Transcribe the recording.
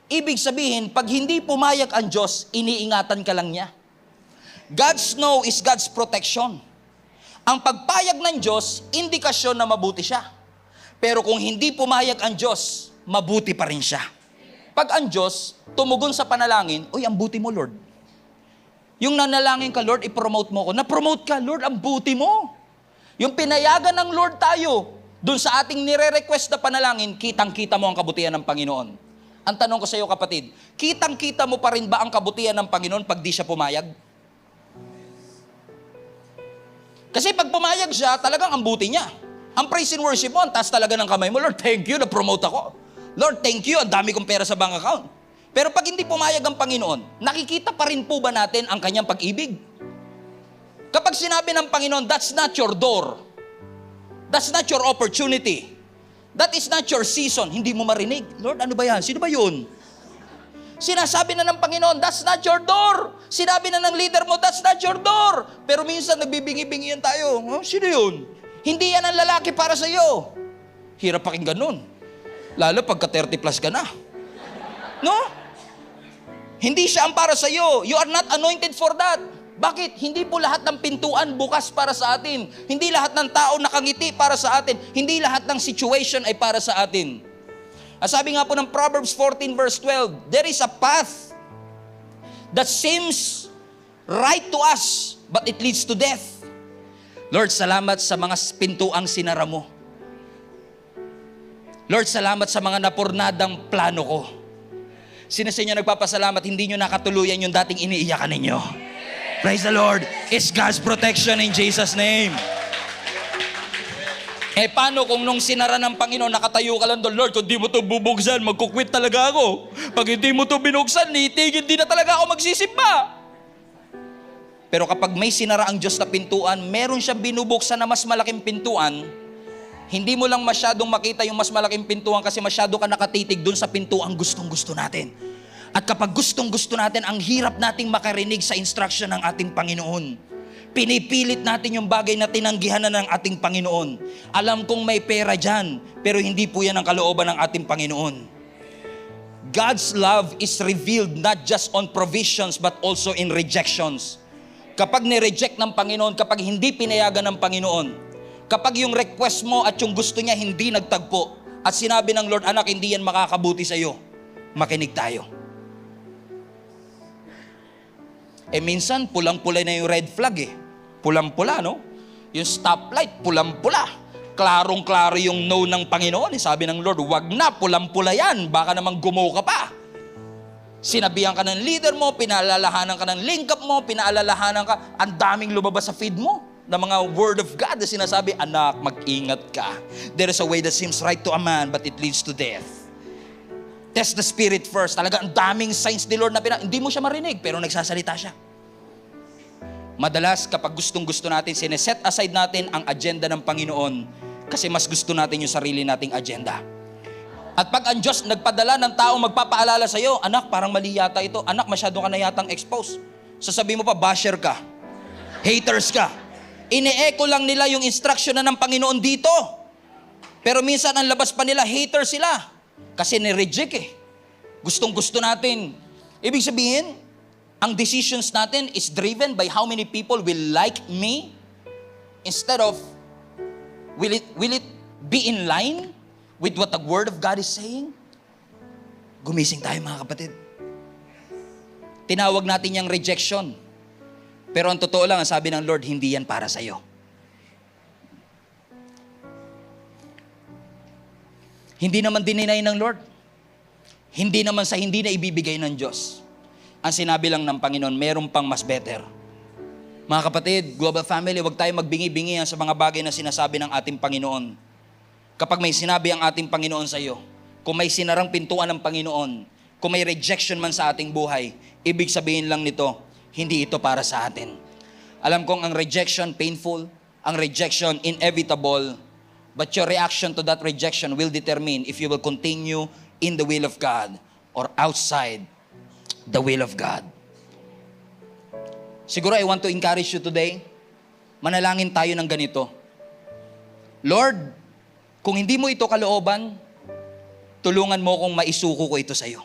Ibig sabihin, pag hindi pumayag ang Diyos, iniingatan ka lang niya. God's no is God's protection. Ang pagpayag ng Diyos, indikasyon na mabuti siya. Pero kung hindi pumayag ang Diyos, mabuti pa rin siya. Pag ang Diyos tumugon sa panalangin, uy, ang buti mo, Lord. Yung nanalangin ka, Lord, i-promote mo ko. Na-promote ka, Lord, ang buti mo. Yung pinayagan ng Lord tayo, dun sa ating nire-request na panalangin, kitang-kita mo ang kabutihan ng Panginoon. Ang tanong ko sa iyo, kapatid, kitang-kita mo pa rin ba ang kabutihan ng Panginoon pag di siya pumayag? Kasi pag pumayag siya, talagang ang buti niya. Ang praise and worship mo, ang taas talaga ng kamay mo, Lord, thank you, na-promote ako. Lord, thank you, ang dami kong pera sa bank account. Pero pag hindi pumayag ang Panginoon, nakikita pa rin po ba natin ang kanyang pag-ibig? Kapag sinabi ng Panginoon, that's not your door. That's not your opportunity. That is not your season. Hindi mo marinig. Lord, ano ba yan? Sino ba yun? Sinasabi na ng Panginoon, that's not your door. Sinabi na ng leader mo, that's not your door. Pero minsan nagbibingi-bingian tayo. Oh, sino yun? Hindi yan ang lalaki para sa iyo. Hirap pakinggan nun. Lalo pagka 30 plus ka na. No? Hindi siya ang para sa iyo. You are not anointed for that. Bakit? Hindi po lahat ng pintuan bukas para sa atin. Hindi lahat ng tao nakangiti para sa atin. Hindi lahat ng situation ay para sa atin. Sabi nga po ng Proverbs 14 verse 12, there is a path that seems right to us, but it leads to death. Lord, salamat sa mga pintuang sinara mo. Lord, salamat sa mga napurnadang plano ko. Sino sa inyo nagpapasalamat, hindi nyo nakatuluyan yung dating iniiyakan ninyo? Praise the Lord. It's God's protection in Jesus' name. Paano kung nung sinara ng Panginoon, nakatayo ka lang doon, Lord, kung di mo ito bubuksan, magkukwit talaga ako. Pag hindi mo ito binuksan, nitigil, di na talaga ako magsisimba. Pero kapag may sinara ang Diyos na pintuan, meron siyang binubuksan na mas malaking pintuan, hindi mo lang masyadong makita yung mas malaking pintuan kasi masyado ka nakatitig dun sa pintuang gustong-gusto natin. At kapag gustong-gusto natin, ang hirap nating makarinig sa instruction ng ating Panginoon. Pinipilit natin yung bagay na tinanggihan na ng ating Panginoon. Alam kong may pera dyan, pero hindi po yan ang kalooban ng ating Panginoon. God's love is revealed not just on provisions but also in rejections. Kapag ni-reject ng Panginoon, kapag hindi pinayagan ng Panginoon, kapag yung request mo at yung gusto niya hindi nagtagpo, at sinabi ng Lord, anak, hindi yan makakabuti sa iyo, makinig tayo. Minsan, pulang-pula na yung red flag Pulang-pula, no? Yung stoplight, pulang-pula. Klarong-klaro yung no ng Panginoon. Sabi ng Lord, wag na, pulang-pula yan. Baka namang gumaw ka pa. Sinabihan ka ng leader mo, pinaalalahanan ka ng link up mo, pinaalalahanan ka, ang daming lumabas sa feed mo na mga word of God na sinasabi, anak, mag-ingat ka. There is a way that seems right to a man, but it leads to death. Test the spirit first. Talaga, ang daming signs ni Lord na hindi mo siya marinig, pero nagsasalita siya. Madalas, kapag gustong-gusto natin, sineset aside natin ang agenda ng Panginoon kasi mas gusto natin yung sarili nating agenda. At pag ang Diyos nagpadala ng tao magpapaalala sa iyo, anak, parang mali yata ito. Anak, masyado ka na yatang exposed. Sasabihin mo pa, basher ka. Haters ka. Ine-echo lang nila yung instruction na ng Panginoon dito. Pero minsan ang labas pa nila, haters sila. Kasi nireject Gustong-gusto natin. Ibig sabihin, ang decisions natin is driven by how many people will like me instead of will it be in line with what the Word of God is saying? Gumising tayo mga kapatid. Tinawag natin yung rejection. Pero ang totoo lang, ang sabi ng Lord, hindi yan para sa iyo. Hindi naman dininay ng Lord. Hindi naman sa hindi na ibibigay ng Diyos. Ang sinabi lang ng Panginoon, meron pang mas better. Mga kapatid, global family, huwag tayo magbingi-bingi sa mga bagay na sinasabi ng ating Panginoon. Kapag may sinabi ang ating Panginoon sa iyo, kung may sinarang pintuan ng Panginoon, kung may rejection man sa ating buhay, ibig sabihin lang nito, hindi ito para sa atin. Alam kong ang rejection painful, ang rejection inevitable, but your reaction to that rejection will determine if you will continue in the will of God or outside the will of God. Siguro I want to encourage you today, manalangin tayo ng ganito. Lord, kung hindi mo ito kalooban, tulungan mo kong maisuko ko ito sa iyo.